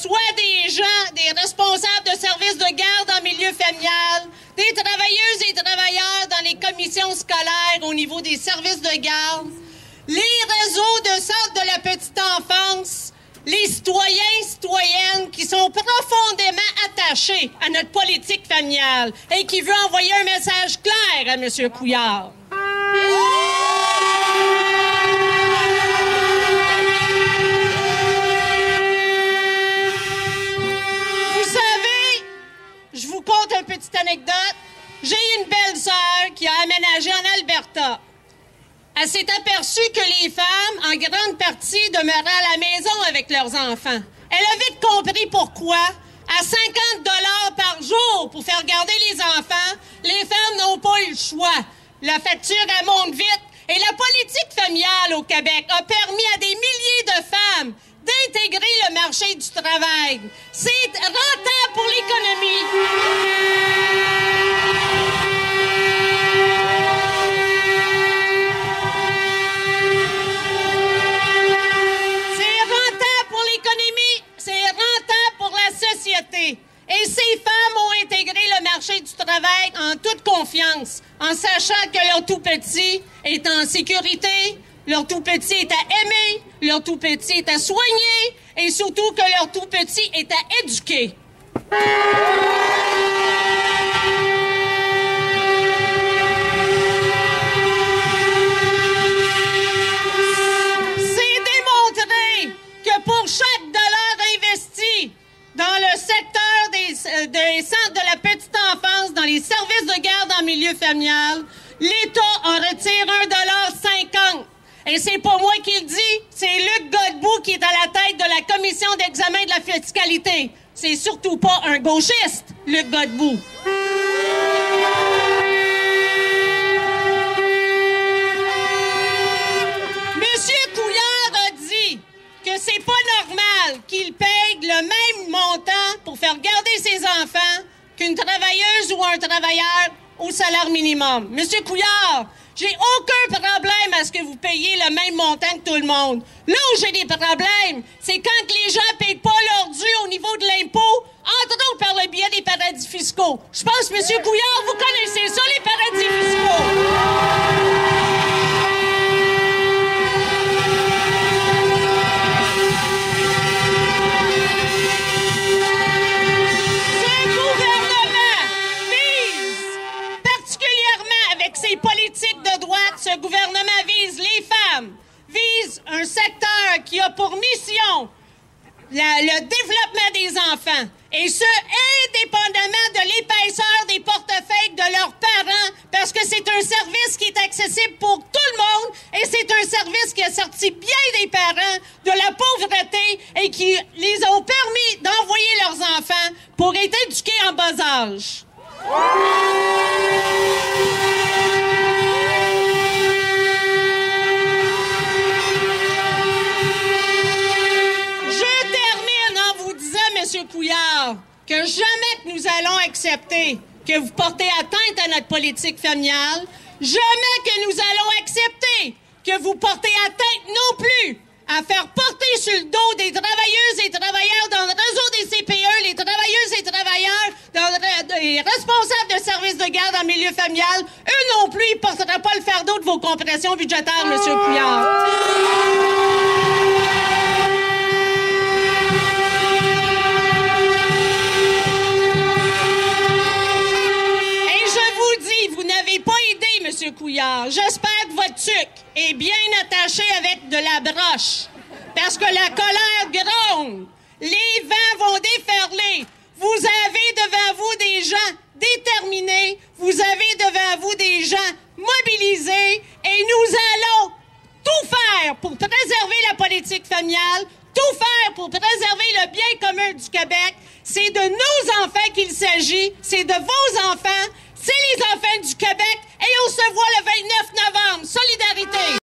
soit des gens, des responsables de services de garde en milieu familial, des travailleuses et travailleurs dans les commissions scolaires au niveau des services de garde, les réseaux de centres de la petite enfance, les citoyens et citoyennes qui sont profondément attachés à notre politique familiale et qui veulent envoyer un message clair à M. Couillard. Vous savez, je vous conte une petite anecdote. J'ai une belle-sœur qui a aménagé en Alberta. Elle s'est aperçue que les femmes, en grande partie, demeuraient à la maison avec leurs enfants. Elle a vite compris pourquoi. À 50 $ par jour pour faire garder les enfants, les femmes n'ont pas eu le choix. La facture, elle monte vite. Et la politique familiale au Québec a permis à des milliers de femmes d'intégrer le marché du travail. C'est rentable pour l'économie. Et ces femmes ont intégré le marché du travail en toute confiance, en sachant que leur tout-petit est en sécurité, leur tout-petit est à aimer, leur tout-petit est à soigner et surtout que leur tout-petit est à éduquer. C'est démontré que pour chaque dollar investi dans le secteur des centres de la petite enfance, dans les services de garde en milieu familial, l'État en retire 1,50 $. Et c'est pas moi qui le dis, c'est Luc Godbout qui est à la tête de la commission d'examen de la fiscalité. C'est surtout pas un gauchiste, Luc Godbout. Monsieur Couillard a dit que c'est pas normal qu'il paye le même montant pour faire garder ses enfants qu'une travailleuse ou un travailleur au salaire minimum. Monsieur Couillard, j'ai aucun problème à ce que vous payiez le même montant que tout le monde. Là où j'ai des problèmes, c'est quand les gens ne payent pas leur dû au niveau de l'impôt, entre autres par le biais des paradis fiscaux. Je pense, Monsieur Couillard, vous connaissez ça, les paradis fiscaux. Ce gouvernement vise les femmes, vise un secteur qui a pour mission le développement des enfants, et ce, indépendamment de l'épaisseur des portefeuilles de leurs parents, parce que c'est un service qui est accessible pour tout le monde, et c'est un service qui a sorti bien des parents de la pauvreté et qui les ont permis d'envoyer leurs enfants pour être éduqués en bas âge. M. Couillard, que jamais que nous allons accepter que vous portez atteinte à notre politique familiale, jamais que nous allons accepter que vous portez atteinte non plus à faire porter sur le dos des travailleuses et travailleurs dans le réseau des CPE, les travailleuses et travailleurs les responsables de services de garde en milieu familial. Eux non plus, ils ne porteront pas le fardeau de vos compressions budgétaires, M. Couillard. M. Couillard, j'espère que votre tuque est bien attaché avec de la broche, parce que la colère gronde, les vents vont déferler. Vous avez devant vous des gens déterminés, vous avez devant vous des gens mobilisés, et nous allons tout faire pour préserver la politique familiale, tout faire pour préserver le bien commun du Québec. C'est de nos enfants qu'il s'agit, c'est de vos enfants, c'est les enfants du Québec, et on se voit le 29 novembre. Solidarité!